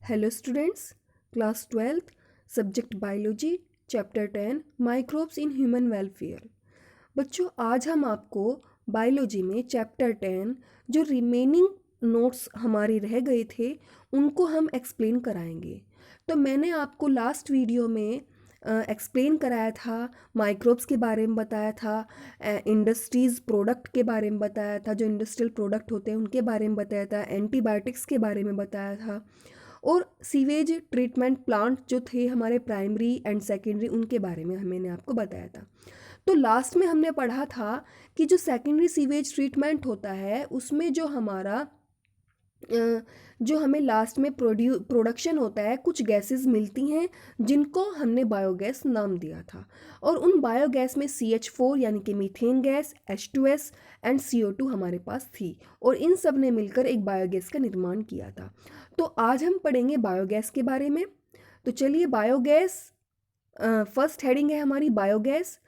Hello students, class 12th, subject biology, chapter 10 microbes in human welfare. बच्चों, आज हम आपको बायोलॉजी में चैप्टर 10 जो रिमेनिंग नोट्स हमारे रह गए थे उनको हम एक्सप्लेन कराएंगे। तो मैंने आपको लास्ट वीडियो में एक्सप्लेन कराया था, माइक्रोब्स के बारे में बताया था, इंडस्ट्रीज़ प्रोडक्ट के बारे में बताया था, जो इंडस्ट्रियल प्रोडक्ट होते हैं उनके बारे में बताया था, एंटीबायोटिक्स के बारे में बताया था, और सीवेज ट्रीटमेंट प्लांट जो थे हमारे प्राइमरी एंड सेकेंडरी उनके बारे में मैंने आपको बताया था। तो लास्ट में हमने पढ़ा था कि जो सेकेंडरी सीवेज ट्रीटमेंट होता है उसमें जो हमारा जो हमें लास्ट में प्रोडक्शन होता है, कुछ गैसेस मिलती हैं जिनको हमने बायोगैस नाम दिया था। और उन बायोगैस में CH4 यानी कि methane gas, H2S and CO2 हमारे पास थी, और इन सब ने मिलकर एक बायोगैस का निर्माण किया था। तो आज हम पढ़ेंगे बायोगैस के बारे में। तो चलिए, बायोगैस फर्स्ट हेडिंग है हमारी बायोगैस,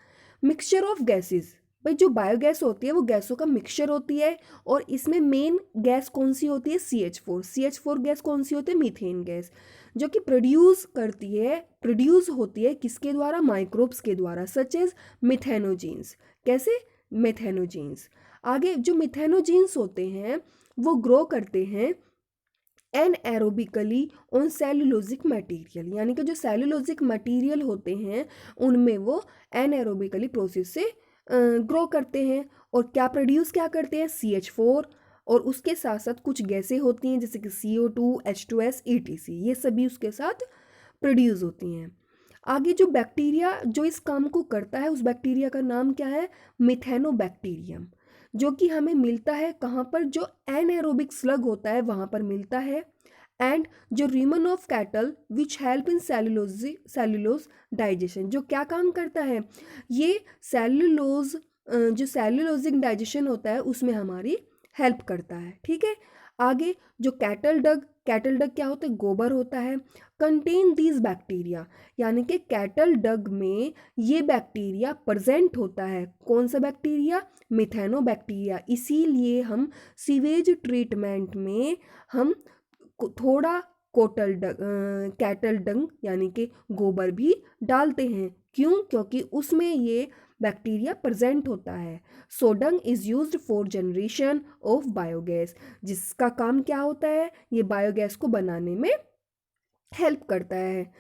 मिक्सचर ऑफ गैसेस। भाई, जो बायोगैस होती है वो गैसों का मिक्सचर होती है, और इसमें मेन गैस कौन सी होती है? CH4 गैस कौन सी होती है? मीथेन गैस, जो कि प्रोड्यूस होती है किसके द्वारा? माइक्रोब्स के द्वारा, सच एज मिथेनोजीन्स। कैसे? मिथेनोजीन्स। आगे जो मिथेनोजीन्स होते हैं वो ग्रो करते हैं एनएरोबिकली ऑन सेलुलोजिक मटेरियल, यानी कि जो सेलुलोजिक मटेरियल होते हैं उनमें वो एनएरोबिकली प्रोसेस से ग्रो करते हैं। और क्या करते हैं? CH4, और उसके साथ साथ कुछ गैसें होती हैं जैसे कि CO2, H2S, ETC, ये सभी उसके साथ प्रोड्यूस होती हैं। आगे जो बैक्टीरिया जो इस काम को करता है, उस बैक्टीरिया का नाम क्या है? मिथेनोबैक्टीरियम, जो कि हमें मिलता है कहाँ पर? जो एनएरोबिक स्लग होता है वहाँ पर मिलता है। एंड जो rumen of cattle which help in cellulose digestion, जो क्या काम करता है? ये सेलुलोज, जो सेलुलोजिक डाइजेशन होता है उसमें हमारी हेल्प करता है। ठीक है। आगे जो कैटल डग क्या होता है? गोबर होता है। कंटेन दीज बैक्टीरिया, यानी कि कैटल डग में ये बैक्टीरिया प्रेजेंट होता है। कौन सा बैक्टीरिया? मिथेनोबैक्टीरिया। इसीलिए हम सीवेज ट्रीटमेंट में हम थोड़ा कैटल डंग यानी कि गोबर भी डालते हैं। क्यों? क्योंकि उसमें ये बैक्टीरिया प्रेजेंट होता है। So dung is used for generation of biogas, जिसका काम क्या होता है? ये बायोगैस को बनाने में हेल्प करता है।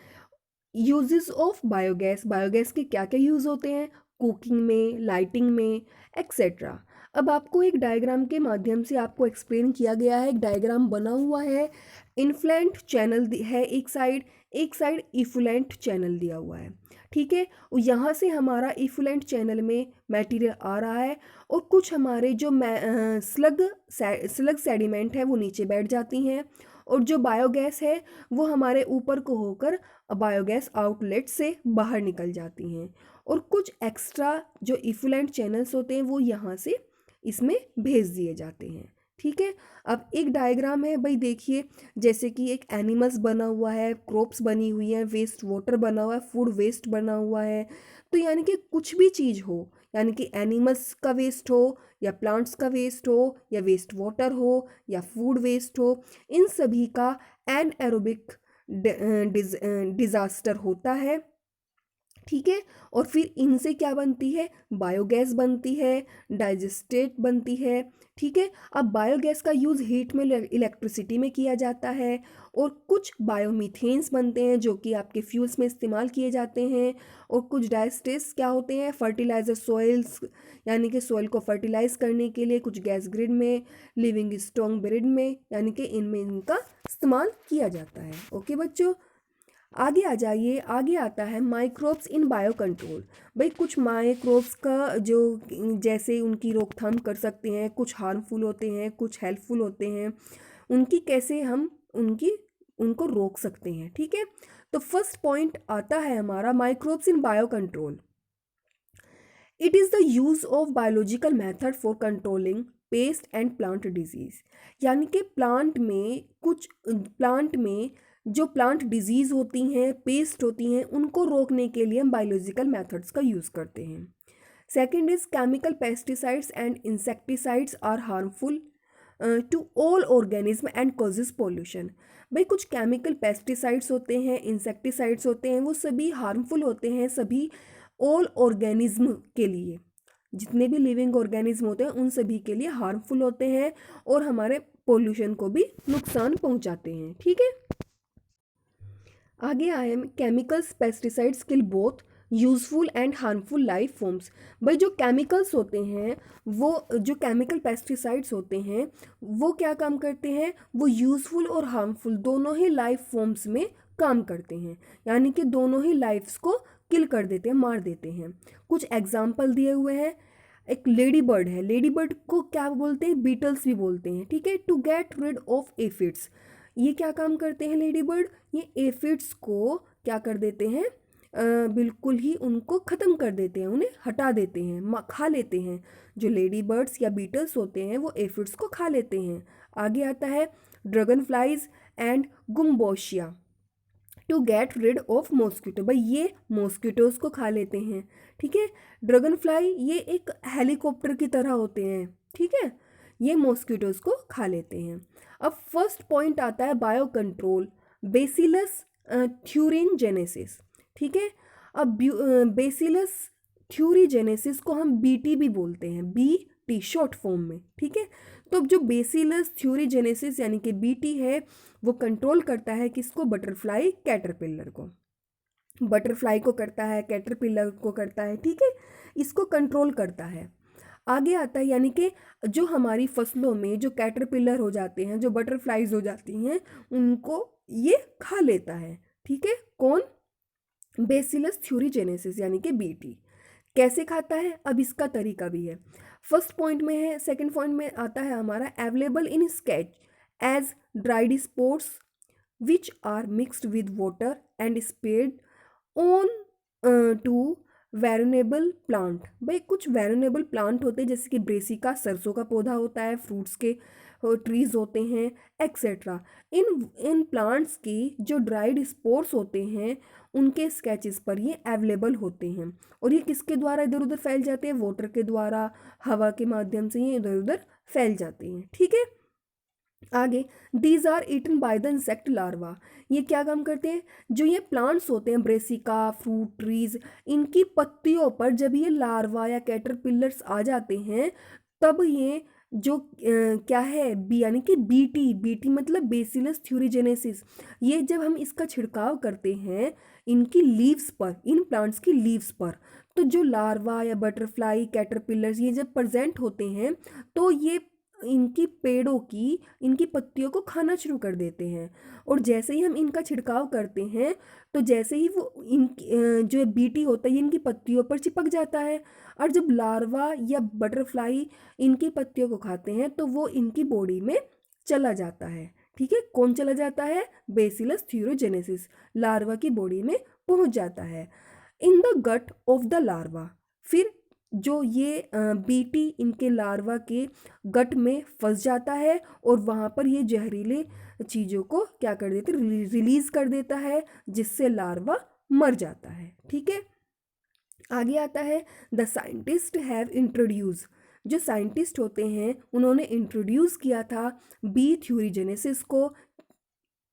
यूजेस ऑफ बायोगैस, बायोगैस के क्या क्या यूज़ होते हैं? कुकिंग में, लाइटिंग में, एक्सेट्रा। अब आपको एक डायग्राम के माध्यम से आपको एक्सप्लेन किया गया है। एक डायग्राम बना हुआ है, इन्फ्लुएंट चैनल है एक साइड इफ्लुएंट चैनल दिया हुआ है। ठीक है। यहाँ से हमारा इफ्लुएंट चैनल में मटेरियल आ रहा है, और कुछ हमारे जो स्लग सेडिमेंट है वो नीचे बैठ जाती हैं, और जो बायोगैस है वो हमारे ऊपर को होकर बायोगैस आउटलेट से बाहर निकल जाती हैं, और कुछ एक्स्ट्रा जो इफ्लुएंट चैनल्स होते हैं वो यहाँ से इसमें भेज दिए जाते हैं। ठीक है। अब एक डायग्राम है भाई, देखिए, जैसे कि एक एनिमल्स बना हुआ है, क्रॉप्स बनी हुई है, वेस्ट वाटर बना हुआ है, फूड वेस्ट बना हुआ है। तो यानी कि कुछ भी चीज़ हो, यानी कि एनिमल्स का वेस्ट हो, या प्लांट्स का वेस्ट हो, या वेस्ट वाटर हो, या फूड वेस्ट हो, इन सभी का एनएरोबिक डिजास्टर होता है। ठीक है। और फिर इनसे क्या बनती है? बायोगैस बनती है, डाइजेस्टेट बनती है। ठीक है। अब बायोगैस का यूज़ हीट में, इलेक्ट्रिसिटी में किया जाता है, और कुछ बायोमीथेन्स बनते हैं जो कि आपके फ्यूल्स में इस्तेमाल किए जाते हैं, और कुछ डाइजेस्टेट्स क्या होते हैं? फर्टिलाइजर सॉइल्स, यानी कि सॉइल को फर्टिलाइज करने के लिए, कुछ गैस ग्रिड में, लिविंग स्टोन ग्रिड में, यानी कि इनमें इनका इस्तेमाल किया जाता है। ओके बच्चों, आगे आ जाइए। आगे आता है माइक्रोब्स इन बायो कंट्रोल। भाई, कुछ माइक्रोब्स का जो जैसे उनकी रोकथाम कर सकते हैं, कुछ हार्मफुल होते हैं, कुछ हेल्पफुल होते हैं, उनकी कैसे हम उनको रोक सकते हैं। ठीक है। तो फर्स्ट पॉइंट आता है हमारा microbes in bio control. It is the use of biological method for controlling paste and plant disease, यानी कि प्लांट में जो प्लांट डिजीज़ होती हैं, पेस्ट होती हैं, उनको रोकने के लिए हम बायोलॉजिकल मेथड्स का यूज़ करते हैं। Second is chemical pesticides and insecticides are harmful to all organism and causes pollution. भाई कुछ केमिकल पेस्टिसाइड्स होते हैं, इंसेक्टिसाइड्स होते हैं, वो सभी हार्मफुल होते हैं सभी ऑल ऑर्गेनिज्म के लिए, जितने भी लिविंग ऑर्गेनिज्म होते हैं उन सभी के लिए हार्मफुल होते हैं और हमारे पोल्यूशन को भी नुकसान पहुंचाते हैं। ठीक है, आगे आए chemicals pesticides kill both useful and harmful life forms. भाई जो केमिकल्स होते हैं, वो जो केमिकल पेस्टिसाइड्स होते हैं वो क्या काम करते हैं, वो यूजफुल और हार्मफुल दोनों ही लाइफ फॉर्म्स में काम करते हैं, यानी कि दोनों ही लाइफ्स को किल कर देते हैं, मार देते हैं। कुछ एग्जाम्पल दिए हुए हैं। एक लेडी बर्ड है, लेडी बर्ड को क्या बोलते हैं, बीटल्स भी बोलते हैं। ठीक है, to get rid of aphids, ये क्या काम करते हैं लेडी बर्ड, ये एफिड्स को क्या कर देते हैं, बिल्कुल ही उनको ख़त्म कर देते हैं, उन्हें हटा देते हैं, खा लेते हैं। जो लेडी बर्ड्स या बीटल्स होते हैं वो एफिड्स को खा लेते हैं। आगे आता है dragon flies and gambusia to get rid of mosquito. भाई ये मॉस्किटोज को खा लेते हैं। ठीक है, ड्रैगन फ्लाई ये एक हेलीकॉप्टर की तरह होते हैं। ठीक है, ये मॉस्किटोज को खा लेते हैं। अब फर्स्ट पॉइंट आता है बायो कंट्रोल, बेसिलस थ्यूरिनजेनेसिस। ठीक है, अब बेसिलस थ्यूरिजेनेसिस को हम बीटी भी बोलते हैं, बीटी शॉर्ट फॉर्म में। ठीक है, तो अब जो बेसिलस थ्यूरिजेनेसिस यानी कि बीटी है वो कंट्रोल करता है किसको, बटरफ्लाई कैटरपिलर को, बटरफ्लाई को करता है, कैटरपिलर को करता है। ठीक है, इसको कंट्रोल करता है। आगे आता है यानी कि जो हमारी फसलों में जो कैटरपिलर हो जाते हैं, जो बटरफ्लाइज हो जाती हैं, उनको ये खा लेता है। ठीक है, कौन, बेसिलस थ्यूरिजेनेसिस यानी कि बीटी। कैसे खाता है, अब इसका तरीका भी है। फर्स्ट पॉइंट में है, सेकंड पॉइंट में आता है हमारा available in sketch as dried sports which are mixed with water and spread on to venerable plant. भाई कुछ वेरिनेबल प्लांट होते हैं जैसे कि ब्रेसिका, सरसों का पौधा होता है, फ्रूट्स के ट्रीज होते हैं, एक्सेट्रा। इन प्लांट्स की जो ड्राइड स्पोर्स होते हैं उनके स्केचेस पर ये अवेलेबल होते हैं। और ये किसके द्वारा इधर उधर फैल जाते हैं, वाटर के द्वारा, हवा के माध्यम से ये इधर उधर फैल जाते हैं। ठीक है, आगे these are eaten by the insect larva. ये क्या काम करते हैं, जो ये प्लांट्स होते हैं, ब्रेसिका, फ्रूट ट्रीज, इनकी पत्तियों पर जब ये लार्वा या कैटरपिलर्स आ जाते हैं तब ये जो क्या है बी यानी कि बीटी, बीटी मतलब बेसिलस थ्यूरिजेनेसिस, ये जब हम इसका छिड़काव करते हैं इनकी लीव्स पर, इन प्लांट्स की लीव्स पर, तो जो लार्वा या बटरफ्लाई कैटरपिलर्स ये जब प्रेजेंट होते हैं तो ये इनकी पेड़ों की, इनकी पत्तियों को खाना शुरू कर देते हैं। और जैसे ही हम इनका छिड़काव करते हैं तो जैसे ही वो जो बीटी होता है ये इनकी पत्तियों पर चिपक जाता है। और जब लार्वा या बटरफ्लाई इनकी पत्तियों को खाते हैं तो वो इनकी बॉडी में चला जाता है। ठीक है, कौन चला जाता है, बेसिलस थ्यूरोजेनेसिस लार्वा की बॉडी में पहुंच जाता है। In the gut of the larva, फिर जो ये बीटी इनके लार्वा के गट में फंस जाता है और वहाँ पर ये जहरीले चीज़ों को क्या कर देते, रिलीज कर देता है, जिससे लार्वा मर जाता है। ठीक है, आगे आता है द साइंटिस्ट हैव इंट्रोड्यूस, जो साइंटिस्ट होते हैं उन्होंने इंट्रोड्यूस किया था बी थ्यूरिजेनेसिस को।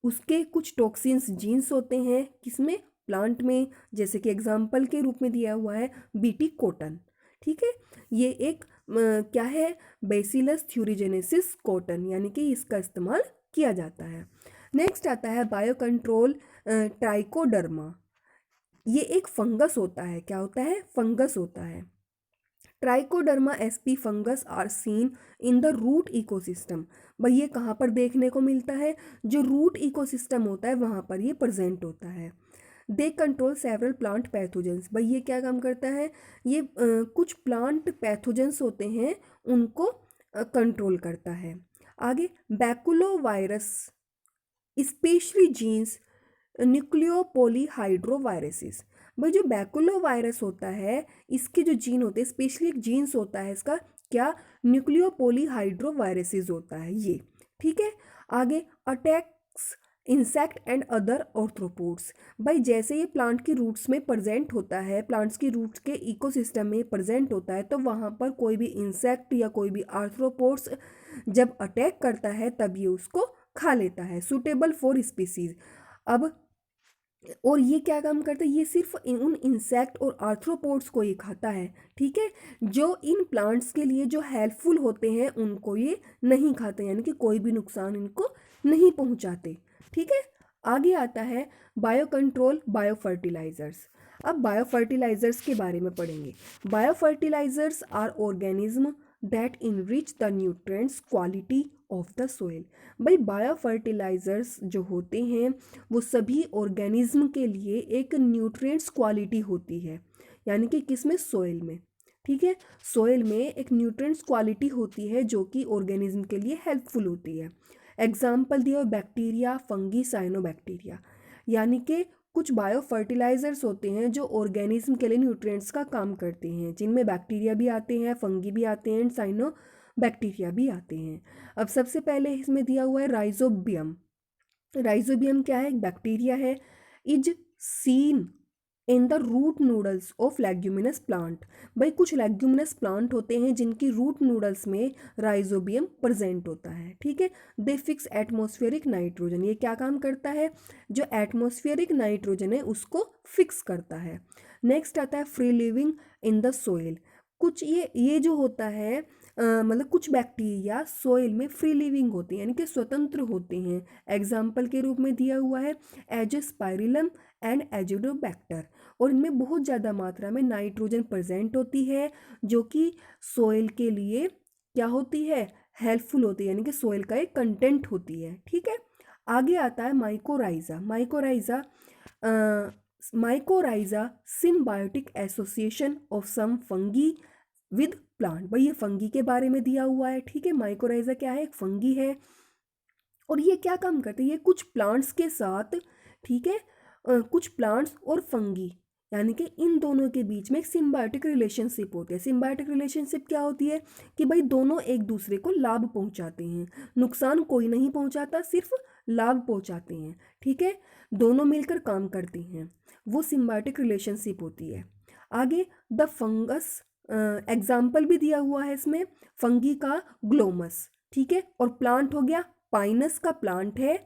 उसके कुछ टॉक्सिन्स जीन्स होते हैं किसमें, प्लांट में, जैसे कि एग्जाम्पल के रूप में दिया हुआ है बीटी कॉटन। ठीक है, ये एक क्या है, बेसिलस थ्यूरिजेनेसिस कॉटन, यानी कि इसका इस्तेमाल किया जाता है। नेक्स्ट आता है बायो कंट्रोल ट्राइकोडर्मा। ये एक फंगस होता है, क्या होता है, फंगस होता है। Trichoderma SP fungus are seen in the root ecosystem. भाई ये कहाँ पर देखने को मिलता है, जो रूट इकोसिस्टम होता है वहाँ पर ये प्रेजेंट होता है। They control several plant pathogens. भाई ये क्या काम करता है, ये कुछ प्लांट पैथोजेंस होते हैं उनको कंट्रोल करता है। आगे बैकुलो वायरस स्पेशली जीन्स न्यूक्लियोपोलीहाइड्रोवायरसिस। भाई जो बैकुलो वायरस होता है इसके जो जीन होते हैं, स्पेशली एक जीन्स होता है इसका, क्या, न्यूक्लियोपोलीहाइड्रोवायरसिस होता है ये। ठीक है, आगे attacks insect and other arthropods. भाई जैसे ये प्लांट की रूट्स में प्रेजेंट होता है, प्लांट्स की रूट्स के इकोसिस्टम में प्रेजेंट होता है, तो वहाँ पर कोई भी इंसेक्ट या कोई भी आर्थ्रोपोड्स जब अटैक करता है तब ये उसको खा लेता है। Suitable for species. अब और ये क्या काम करता है, ये सिर्फ उन इंसेक्ट और आर्थ्रोपोड्स को ये खाता है, ठीक है। जो इन प्लांट्स के लिए जो हेल्पफुल होते हैं उनको ये नहीं खाते, यानी कि कोई भी नुकसान इनको नहीं पहुंचाते, ठीक है। आगे आता है बायो कंट्रोल, बायो फर्टिलाइजर्स। अब बायो फर्टिलाइजर्स के बारे में पढ़ेंगे। Bio fertilisers are organism that enrich the nutrients quality of the soil. भाई बायो फर्टिलाइजर्स जो होते हैं वो सभी ऑर्गेनिज्म के लिए एक न्यूट्रिएंट्स क्वालिटी होती है, यानी कि किस में, सोइल में, ठीक है। सोइल में एक न्यूट्रिएंट्स क्वालिटी होती है जो कि ऑर्गेनिज्म के लिए हेल्पफुल होती है। एग्जाम्पल दिया बैक्टीरिया, फंगी, साइनोबैक्टीरिया। यानी कि कुछ बायो फर्टिलाइजर्स होते हैं जो ऑर्गेनिज्म के लिए न्यूट्रिएंट्स का काम करते हैं, जिनमें बैक्टीरिया भी आते हैं, फंगी भी आते हैं, साइनो बैक्टीरिया भी आते हैं। अब सबसे पहले इसमें दिया हुआ है राइजोबियम। राइजोबियम क्या है, एक बैक्टीरिया है, is seen in the root noodles of leguminous plant. भाई कुछ लेग्यूमिनस प्लांट होते हैं जिनकी रूट नूडल्स में राइजोबियम प्रेजेंट होता है, ठीक है। They fix atmospheric nitrogen. ये क्या काम करता है, जो एटमॉस्फेरिक नाइट्रोजन है उसको फिक्स करता है। नेक्स्ट आता है free living in the soil. कुछ ये जो होता है मतलब कुछ बैक्टीरिया सोइल में फ्री लिविंग होते हैं, यानी कि स्वतंत्र होते हैं। एग्जाम्पल के रूप में दिया हुआ है एजोस्पाइरिलम एंड एजिडोबैक्टर। और इनमें बहुत ज़्यादा मात्रा में नाइट्रोजन प्रेजेंट होती है जो कि सोइल के लिए क्या होती है, हेल्पफुल होती है, यानी कि सोइल का एक कंटेंट होती है, ठीक है। आगे आता है mycorrhiza. Mycorrhiza symbiotic association of some fungi with plant. भाई ये फंगी के बारे में दिया हुआ है, ठीक है। माइकोराइजा क्या है, एक फंगी है और ये क्या काम करते हैं, ये कुछ प्लांट्स के साथ, ठीक है, कुछ प्लांट्स और फंगी, यानी कि इन दोनों के बीच में एक सिम्बायोटिक रिलेशनशिप होती है। सिम्बायोटिक रिलेशनशिप क्या होती है कि भाई दोनों एक दूसरे को लाभ पहुंचाते हैं, नुकसान कोई नहीं पहुंचाता, सिर्फ लाभ पहुंचाते हैं, ठीक है। दोनों मिलकर काम करते हैं, वो सिम्बायोटिक रिलेशनशिप होती है। आगे द फंगस, एग्जाम्पल भी दिया हुआ है इसमें, फंगी का ग्लोमस, ठीक है। और प्लांट हो गया पाइनस का प्लांट है,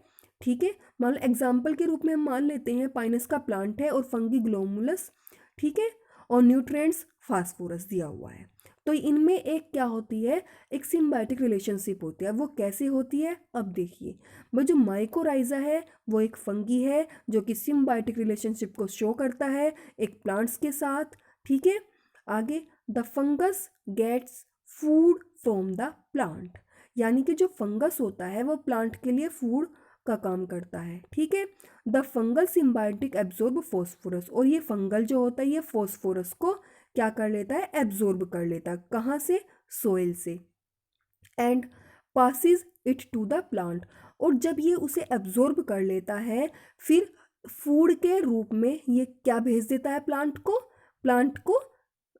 ठीक है। मान लो एग्जाम्पल के रूप में हम मान लेते हैं पाइनस का प्लांट है और फंगी ग्लोमुलस, ठीक है। और न्यूट्रिएंट्स फास्फोरस दिया हुआ है। तो इनमें एक क्या होती है, एक सिम्बायोटिक रिलेशनशिप होती है। वो कैसे होती है, अब देखिए। भाई जो माइकोराइजा है वो एक फंगी है जो कि सिम्बायोटिक रिलेशनशिप को शो करता है एक प्लांट्स के साथ, ठीक है। आगे the fungus gets food from the plant, यानी कि जो फंगस होता है वो प्लांट के लिए फूड का काम करता है, ठीक है। The fungal symbiotic absorb phosphorus, और ये फंगल जो होता है ये फॉस्फोरस को क्या कर लेता है, एब्जॉर्ब कर लेता है, कहाँ से, सोइल से। And passes it to the plant, और जब ये उसे एब्जॉर्ब कर लेता है फिर फूड के रूप में ये क्या भेज देता है प्लांट को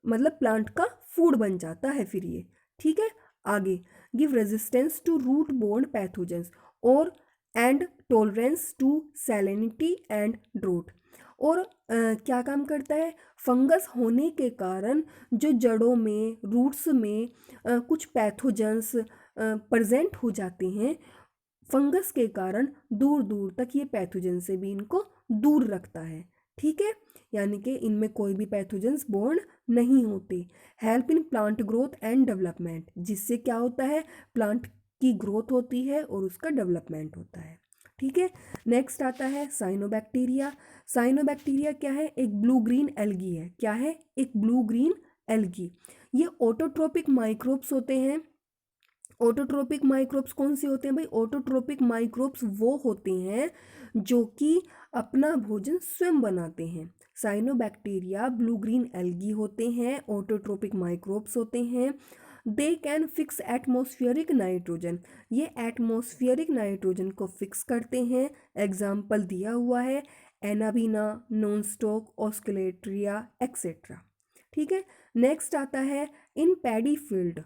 मतलब प्लांट का फूड बन जाता है फिर ये, ठीक है। आगे give resistance to root borne pathogens और and tolerance to salinity and drought. और क्या काम करता है, फंगस होने के कारण जो जड़ों में, रूट्स में कुछ पैथोजेंस प्रेजेंट हो जाते हैं, फंगस के कारण दूर दूर तक ये पैथोजन से भी इनको दूर रखता है, ठीक है। यानी कि इनमें कोई भी पैथोजेंस बोर्न नहीं होते। Help in plant growth and development, जिससे क्या होता है, प्लांट की ग्रोथ होती है और उसका डेवलपमेंट होता है, ठीक है। नेक्स्ट आता है साइनोबैक्टीरिया। साइनोबैक्टीरिया क्या है, एक ब्लू ग्रीन एल्गी है। क्या है, एक ब्लू ग्रीन एल्गी। ये ऑटोट्रोपिक माइक्रोब्स होते हैं। ऑटोट्रोपिक माइक्रोब्स कौन से होते हैं भाई, ऑटोट्रोपिक माइक्रोब्स वो होते हैं जो कि अपना भोजन स्वयं बनाते हैं। साइनोबैक्टीरिया ब्लू ग्रीन एल्गी होते हैं, ऑटोट्रोपिक माइक्रोब्स होते हैं। They can fix atmospheric nitrogen, ये एटमॉस्फेरिक नाइट्रोजन को फिक्स करते हैं। एग्जाम्पल दिया हुआ है एनाबीना, नॉनस्टॉक, ऑस्कुलेट्रिया एक्सेट्रा, ठीक है। नेक्स्ट आता है in paddy field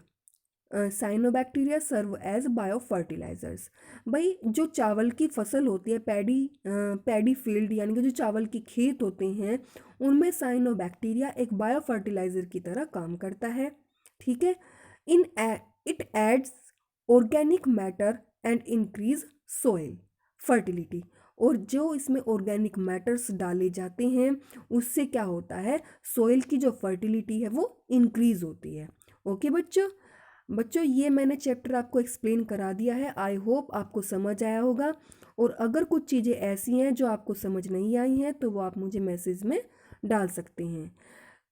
cyanobacteria serve as biofertilizers. भाई जो चावल की फसल होती है, पैडी फील्ड यानी कि जो चावल के खेत होते हैं, उनमें साइनोबैक्टीरिया एक बायो फर्टिलाइजर की तरह काम करता है, ठीक है। In it adds organic matter and increase soil fertility. और जो इसमें ऑर्गेनिक मैटर्स डाले जाते हैं उससे क्या होता है, सोइल की जो फर्टिलिटी है वो इंक्रीज होती है। ओके बच्चों ये मैंने चैप्टर आपको एक्सप्लेन करा दिया है। आई होप आपको समझ आया होगा। और अगर कुछ चीज़ें ऐसी हैं जो आपको समझ नहीं आई हैं तो वो आप मुझे मैसेज में डाल सकते हैं।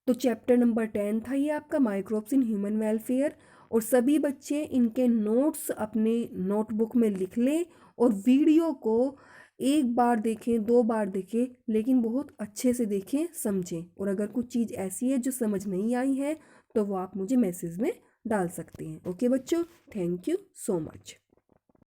तो चैप्टर नंबर 10 था ये आपका, माइक्रोब्स इन ह्यूमन वेलफेयर। और सभी बच्चे इनके नोट्स अपने नोटबुक में लिख लें और वीडियो को एक बार देखें, 2 बार देखें, लेकिन बहुत अच्छे से देखें, समझें। और अगर कुछ चीज़ ऐसी है जो समझ नहीं आई है तो वो आप मुझे मैसेज में डाल सकते हैं। ओके बच्चों, थैंक यू सो मच।